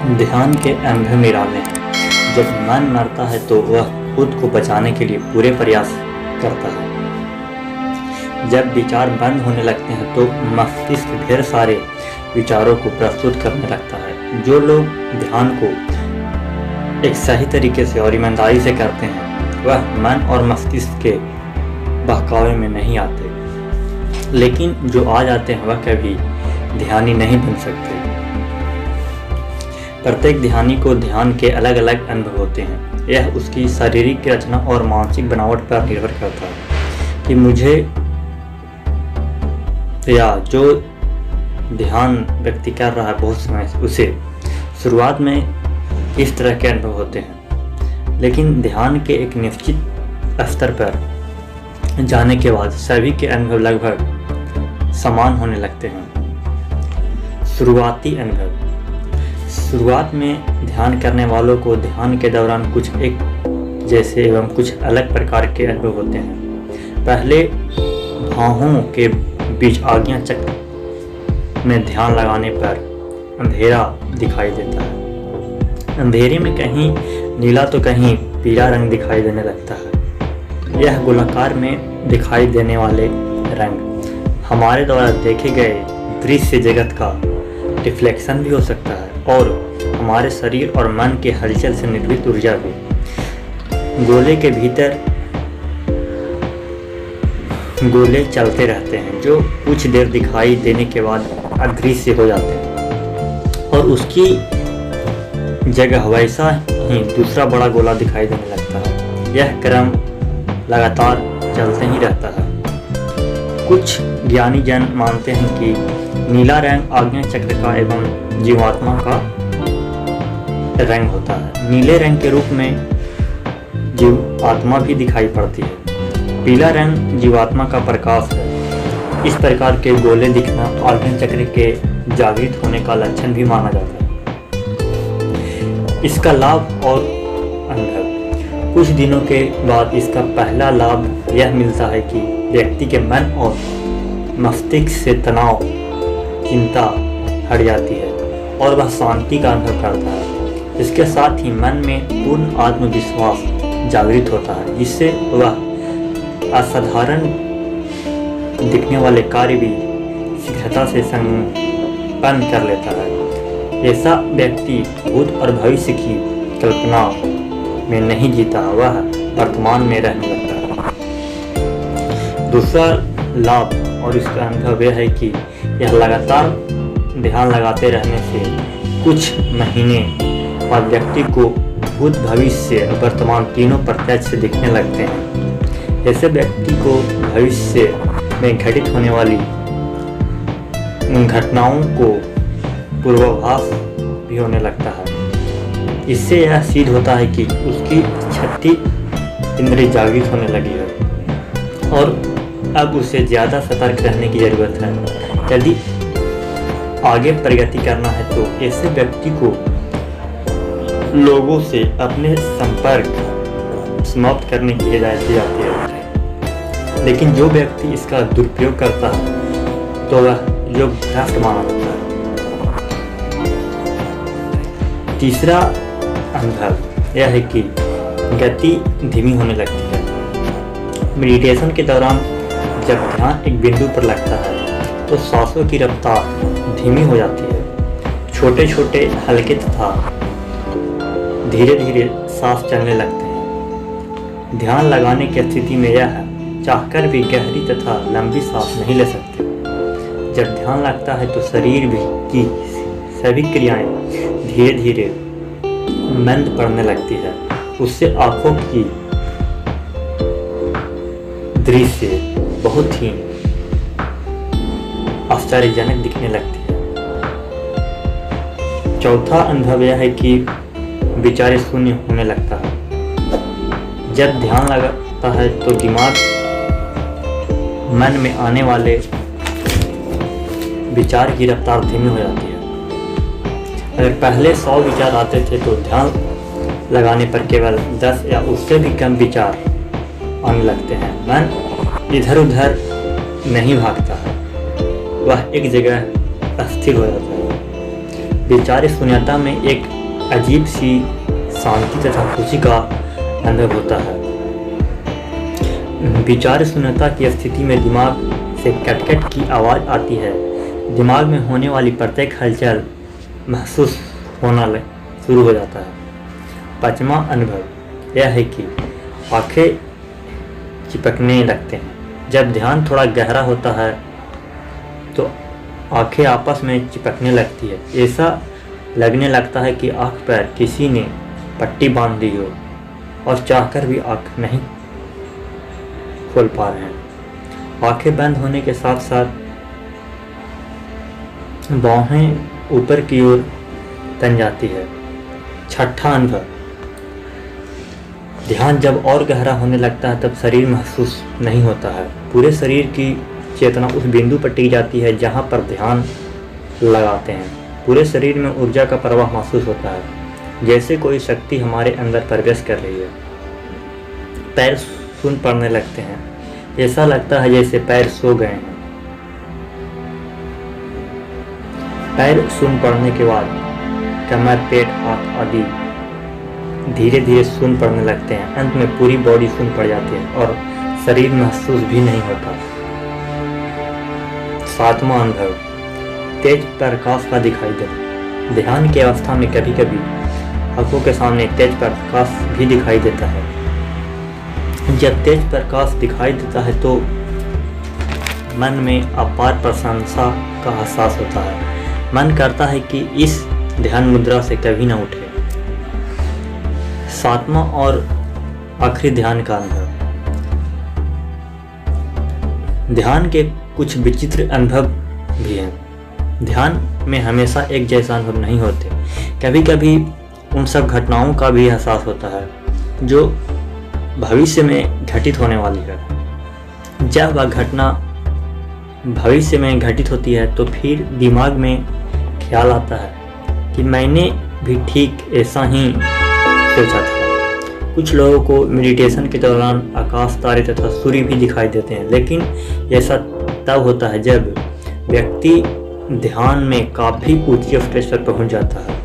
ध्यान के अनुभव निराले हैं। जब मन मरता है तो वह खुद को बचाने के लिए पूरे प्रयास करता है। जब विचार बंद होने लगते हैं तो मस्तिष्क ढेर सारे विचारों को प्रस्तुत करने लगता है। जो लोग ध्यान को एक सही तरीके से और ईमानदारी से करते हैं वह मन और मस्तिष्क के बहकावे में नहीं आते, लेकिन जो आ जाते हैं वह कभी ध्यानी नहीं बन सकते। प्रत्येक ध्यानी को ध्यान के अलग अलग अनुभव होते हैं। यह उसकी शारीरिक रचना और मानसिक बनावट पर निर्भर करता है कि मुझे या जो ध्यान व्यक्ति कर रहा है बहुत समय से उसे शुरुआत में इस तरह के अनुभव होते हैं, लेकिन ध्यान के एक निश्चित स्तर पर जाने के बाद सभी के अनुभव लगभग समान होने लगते हैं। शुरुआती अनुभव। शुरुआत में ध्यान करने वालों को ध्यान के दौरान कुछ एक जैसे एवं कुछ अलग प्रकार के अनुभव होते हैं। पहले बाहों के बीच आज्ञा चक्र में ध्यान लगाने पर अंधेरा दिखाई देता है। अंधेरे में कहीं नीला तो कहीं पीला रंग दिखाई देने लगता है। यह गोलाकार में दिखाई देने वाले रंग हमारे द्वारा देखे गए दृश्य जगत का रिफ्लेक्शन भी हो सकता है और हमारे शरीर और मन के हलचल से निर्मित ऊर्जा भी। गोले के भीतर गोले चलते रहते हैं जो कुछ देर दिखाई देने के बाद अदृश्य हो जाते हैं और उसकी जगह वैसा ही दूसरा बड़ा गोला दिखाई देने लगता है। यह क्रम लगातार चलते ही रहता है। कुछ ज्ञानी जन मानते हैं कि नीला रंग आज्ञा चक्र का एवं जीवात्मा का रंग होता है। नीले रंग के रूप में जीवात्मा भी दिखाई पड़ती है। पीला रंग जीवात्मा का प्रकाश है। इस प्रकार के गोले दिखना आज्ञा चक्र के जागृत होने का लक्षण भी माना जाता है। इसका लाभ और अनुभव। कुछ दिनों के बाद इसका पहला लाभ यह मिलता है कि व्यक्ति के मन और मस्तिष्क से तनाव चिंता हट जाती है और वह शांति का अनुभव करता है। इसके साथ ही मन में पूर्ण आत्मविश्वास जागृत होता है, जिससे वह असाधारण दिखने वाले कार्य भी शीघ्रता से संपन्न कर लेता है। ऐसा व्यक्ति भूत और भविष्य की कल्पना में नहीं जीता, वह वर्तमान में रहने लगता है। दूसरा लाभ और इसका अनुभव यह है कि यह लगातार ध्यान लगाते रहने से कुछ महीने बाद व्यक्ति को भूत भविष्य और वर्तमान तीनों प्रत्यक्ष दिखने लगते हैं। ऐसे व्यक्ति को भविष्य में घटित होने वाली घटनाओं को पूर्वाभास भी होने लगता है। इससे यह सिद्ध होता है कि उसकी छठी इंद्रिय जागृत होने लगी है और अब उसे ज़्यादा सतर्क रहने की ज़रूरत है। यदि आगे प्रगति करना है तो ऐसे व्यक्ति को लोगों से अपने संपर्क समाप्त करने की हिदायत दी जाती है, लेकिन जो व्यक्ति इसका दुरुपयोग करता है तो वह योग भ्रष्ट माना जाता है। तीसरा अनुभव यह है कि गति धीमी होने लगती है। मेडिटेशन के दौरान जब ध्यान एक बिंदु पर लगता है तो सांसों की रफ्तार धीमी हो जाती है। छोटे छोटे हल्के तथा धीरे धीरे सांस चलने लगते हैं। ध्यान लगाने की स्थिति में यह चाहकर भी गहरी तथा लंबी सांस नहीं ले सकते। जब ध्यान लगता है तो शरीर भी की सभी क्रियाएं धीरे धीरे मंद पड़ने लगती है। उससे आंखों की दृश्य बहुत ही आश्चर्यजनक दिखने लगती है। चौथा अनुभव यह है कि विचार शून्य होने लगता है। जब ध्यान लगता है तो दिमाग मन में आने वाले विचार की रफ्तार धीमी हो जाती है। अगर पहले 100 विचार आते थे तो ध्यान लगाने पर केवल 10 या उससे भी कम विचार आने लगते हैं। मन इधर उधर नहीं भागता है, वह एक जगह अस्थिर हो जाता है। विचार शून्यता में एक अजीब सी शांति तथा खुशी का अनुभव होता है। विचार शून्यता की स्थिति में दिमाग से कटकट की आवाज़ आती है। दिमाग में होने वाली प्रत्येक हलचल महसूस होना शुरू हो जाता है। पांचवा अनुभव यह है कि आंखें चिपकने लगते हैं। जब ध्यान थोड़ा गहरा होता है तो आंखें आपस में चिपकने लगती है। ऐसा लगने लगता है कि आंख पर किसी ने पट्टी बांध दी हो और चाहकर भी आंख नहीं खोल पा रहे हैं। आंखें बंद होने के साथ साथ बाहें ऊपर की ओर तन जाती है। छठा अनुभव, ध्यान जब और गहरा होने लगता है तब शरीर महसूस नहीं होता है। पूरे शरीर की चेतना उस बिंदु पर टिक जाती है जहां पर ध्यान लगाते हैं। पूरे शरीर में ऊर्जा का प्रवाह महसूस होता है, जैसे कोई शक्ति हमारे अंदर प्रवेश कर रही है। पैर सुन्न पड़ने लगते हैं। ऐसा लगता है जैसे पैर सो गए हैं। पैर सुन्न पड़ने के बाद कमर, पेट, हाथ आदि धीरे धीरे सुन्न पड़ने लगते हैं। अंत में पूरी बॉडी सुन्न पड़ जाती है और शरीर महसूस भी नहीं होता। सातवां अनुभव, तेज प्रकाश का दिखाई देना। ध्यान की अवस्था में कभी कभी आंखों के सामने तेज प्रकाश भी दिखाई देता है। जब तेज प्रकाश दिखाई देता है तो मन में अपार प्रशंसा का एहसास होता है। मन करता है कि इस ध्यान मुद्रा से कभी ना उठे। सातवां और आखिरी ध्यान का अनुभव। ध्यान के कुछ विचित्र अनुभव भी हैं। ध्यान में हमेशा एक जैसा अनुभव नहीं होते। कभी कभी उन सब घटनाओं का भी एहसास होता है जो भविष्य में घटित होने वाली है। जब वह घटना भविष्य में घटित होती है तो फिर दिमाग में ख्याल आता है कि मैंने भी ठीक ऐसा ही सोचा था। कुछ लोगों को मेडिटेशन के दौरान आकाश, तारे तथा सूर्य भी दिखाई देते हैं, लेकिन ऐसा तब होता है जब व्यक्ति ध्यान में काफ़ी ऊंचे स्टेज पर पहुंच जाता है।